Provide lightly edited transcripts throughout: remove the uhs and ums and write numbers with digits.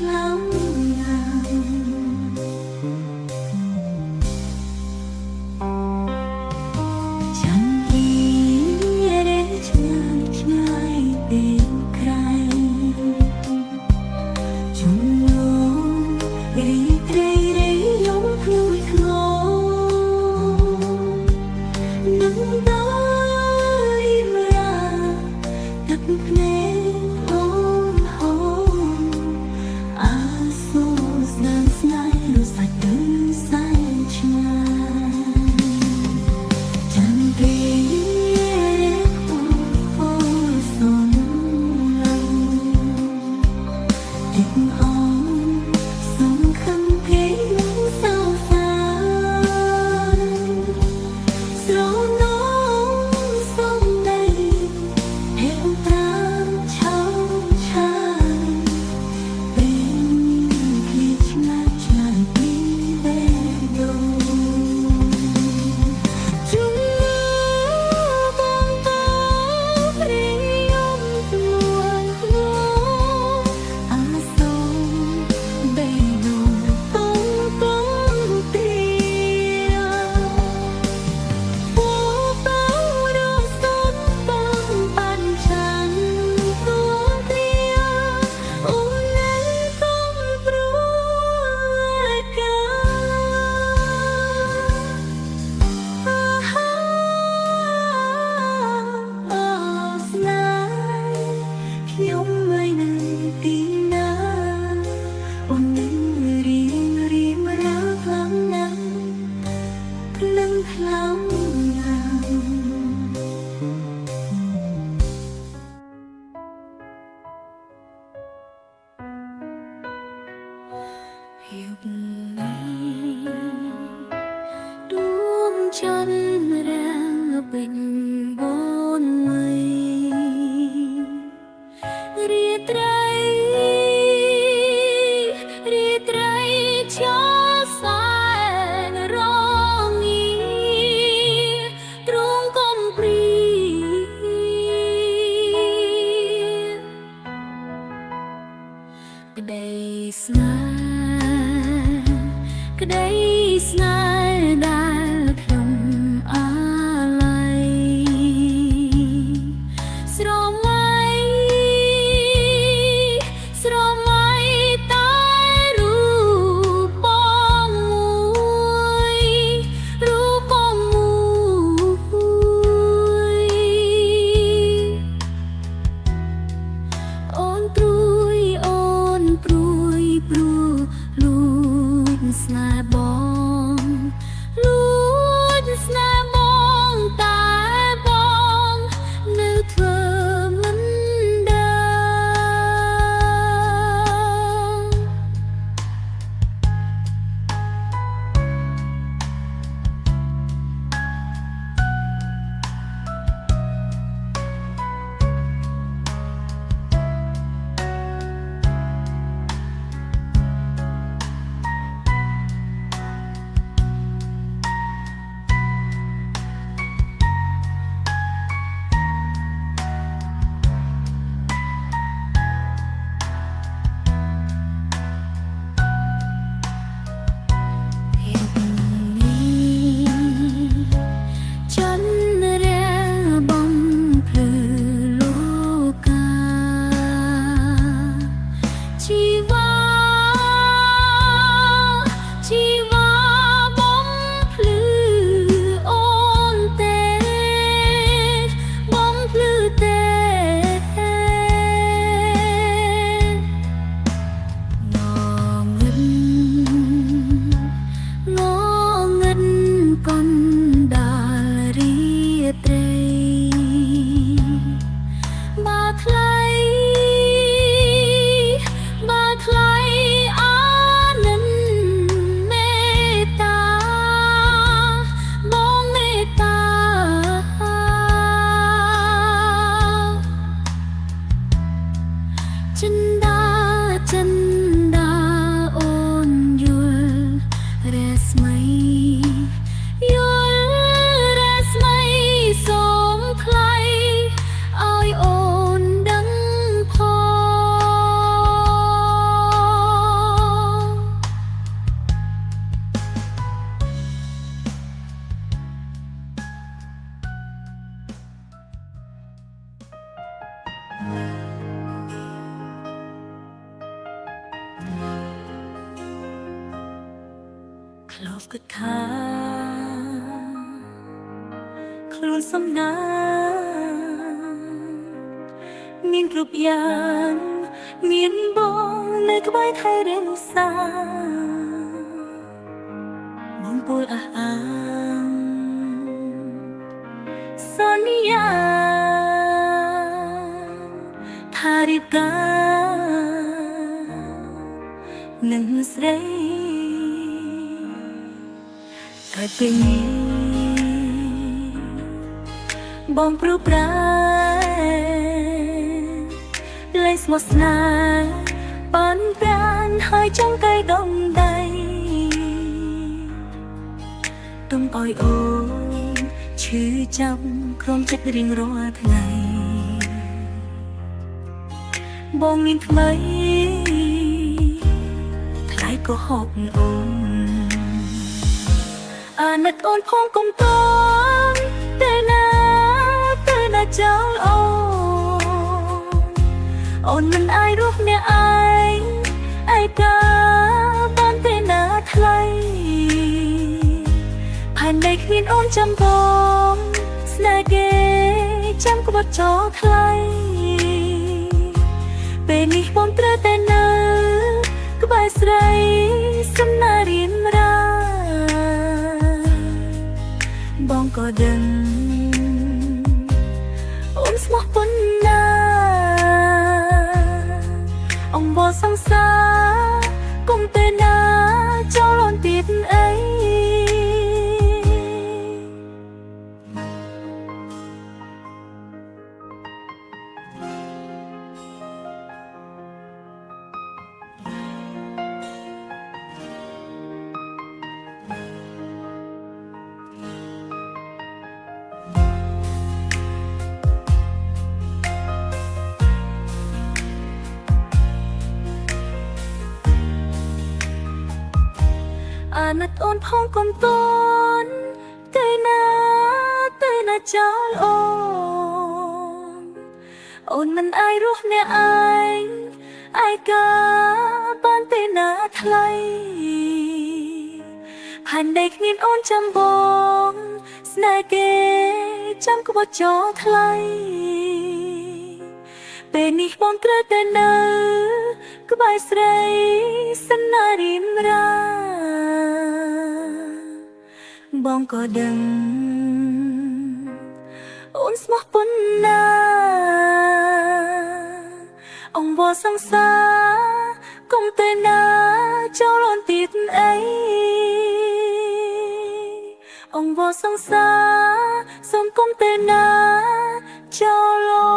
អ อบกึกขาครูนសំណាមានគ្រប់យ៉ាងមានបងនៅក្បែរថែរក្សាបងពោលអះអាងសន្យាថារៀបការនឹងស្រីតែពេលនេះបងព្រួយប្រាលែងស្មោះស្នេហ៍ប៉ុនប្រានហើយចង់កៃដុំដៃទុំអើយអូនឈឺចាំក្រុមចិត្តរៀងរាល់ថ្ងៃបងមានថ្មីថ្លៃក៏ហូបអូនអាណិតអូនផងកុំតន់តែណាចោលអូនមិនអាយរស់អ្នកឯងឯកាបានទេណាថ្លៃផែនដីគ្មានអូនចាំបងស្នេហ៍គេចាំក្បត់ចោលថ្លៃពេលនេះបងត្រូវតែនៅក្បែរស្រីសំណារៀនរាបងក៏ដឹងអូនស្មោះប៉ុណ្ណាអង្វរសង្សារគុំតែណាចោលអូនទៀតអីអាណិតអូនផងកុំតន់តែណាចោលអូនមិនអាយរស់អ្នកឯងឯកាបានទេណាថ្លៃផែនដីគ្មានអូនចាំបងស្នេហ៍គេចាំក្បត់ចោលថ្លៃពេលនេះបងត្រូវតែនៅក្បែរស្រីសណារៀមរាបងក៏ដឹងអូនស្មោះប៉ុណ្ណាអង្វរសង្សារគុំតែណាចោលអូនទៀតអីអង្វរសង្សារសូមគុំតែណាចោលអូ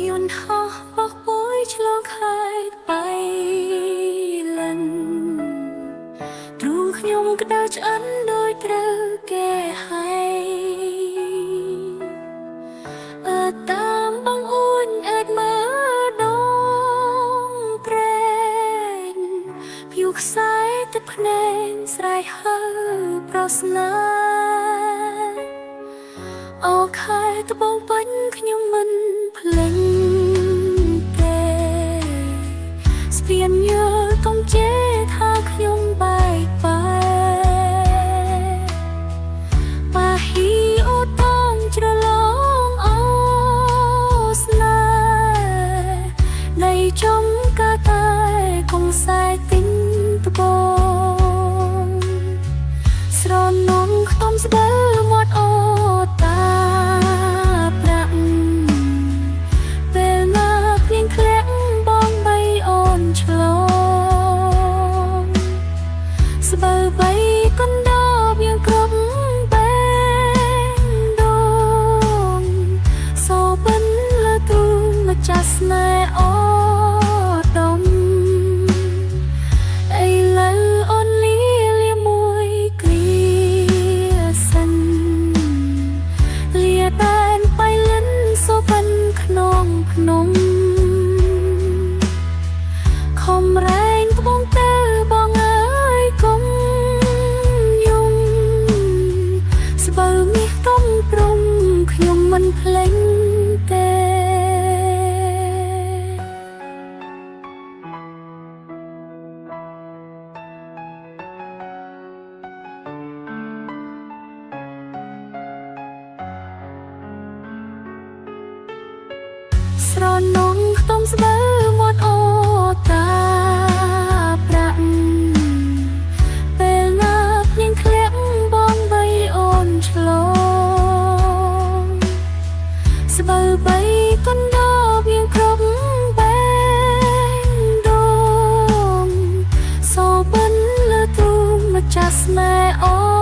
យន្តហោះបោះពុយឆ្លងខេត្តបៃលិនទ្រូងខ្ញុំក្តៅឆ្អិនដោយត្រូវគេហើយតាមបងអួនអាចមើលដងព្រែងភៀវខ្សែទឹកភ្នែកស្រែកហើប្រស្នាអូខែត្បូងពេញខ្ញុំមិនភ្លេចទេស្ពានយល់កុំជេរថាខ្ញុំបែកបាហ៊ីអូតងច្រឡងអូស្នេហ៍នៃចំកាតែកុំខ្សែទិញត្បូងស្រនំខ្ទមស្បិលមាត់អូតា ស្បូវបីកណ្ដោបយ៉ាងគ្រប់បែងដងសូបិនលើទ្រូងម្ចាស់ស្នេហ៍អូដុំឥឡូវអូនលាមួយគ្រាសិនលាតែនបៃលិនសូបិនក្នុងភ្នំខំរែងត្បូងទៅបងអើយកុំយំស្បូវមាសទុំព្រំខ្ញុំមិនភ្លេចទេ ស្រនងខ្ទមស្បូវមាត់អូតាប្រាក់ពេលណាភ្លៀងធ្លាក់បងបីអូនឆ្លងស្បូវបីកណ្ដោបយ៉ាងគ្រប់បែងដងសូបិនលើទ្រូងម្ចាស់ស្នេហ៍អូ